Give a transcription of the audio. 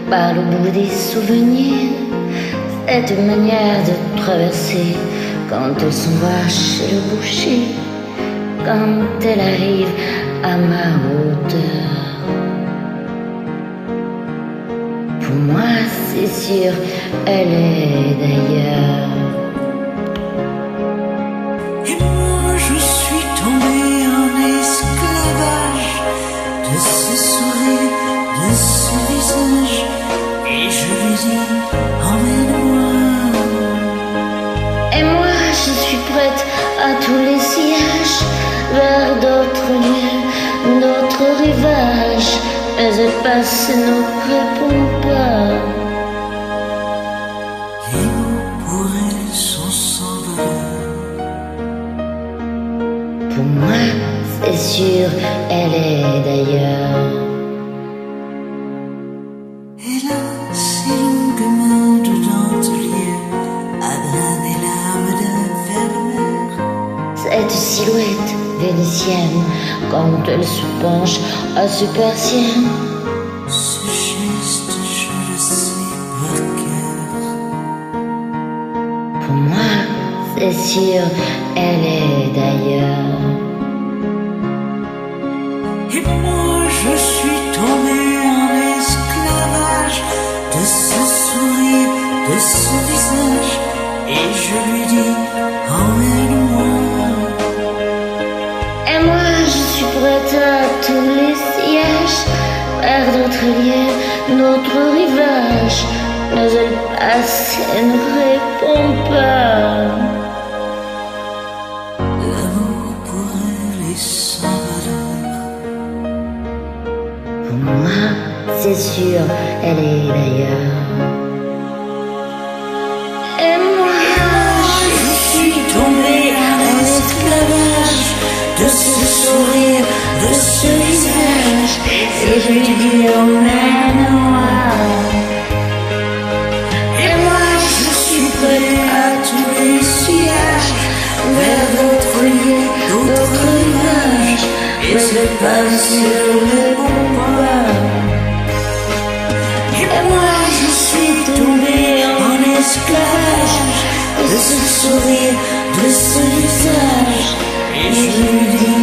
par le bout des souvenirs, cette manière de traverser quand elle s'en va chez le boucher, quand elle arrive à ma hauteur. Pour moi, c'est sûr, elle est d'ailleurs. Et moi, je suis tombée en esclavage de ce sourire, de ce visage, et je lui dis, emmène-moi. Et moi, je suis prête à tous les sièges, vers d'autres lieux, d'autres rivages. Mais elle passe, ne répond pas. Les mots pour elle sont sans valeur. Pour moi, c'est sûr, elle est d'ailleurs. Elle a ses longues mains de dentelier, à drainer l'âme d'un ver de mer. Cette silhouette vénitienne, quand elle se penche à ses persiennes. Ce geste, je le sais par cœur. Pour moi, c'est sûr, elle est d'ailleurs. Et moi, je suis tombée en esclavage de ce sourire, de ce visage, et je lui dis, emmène-moi. Et moi, je suis prête à tous les sièges, vers d'autres lieux, d'autres rivages. Mais elle passe et ne répond pas. L'amour pour elle est sans valeur. Pour moi, c'est sûr, elle est d'ailleurs. Et moi, Je suis tombée en esclavage de ce sourire, de ce visage, et je lui dis, emmène-moi. Et moi, je suis prête à tous les sièges, vers d'autres lieux, d'autres rivages, et c'est pas sur le bon pas. Et moi, je suis tombée en esclavage de ce sourire, de ce visage, et je lui dis,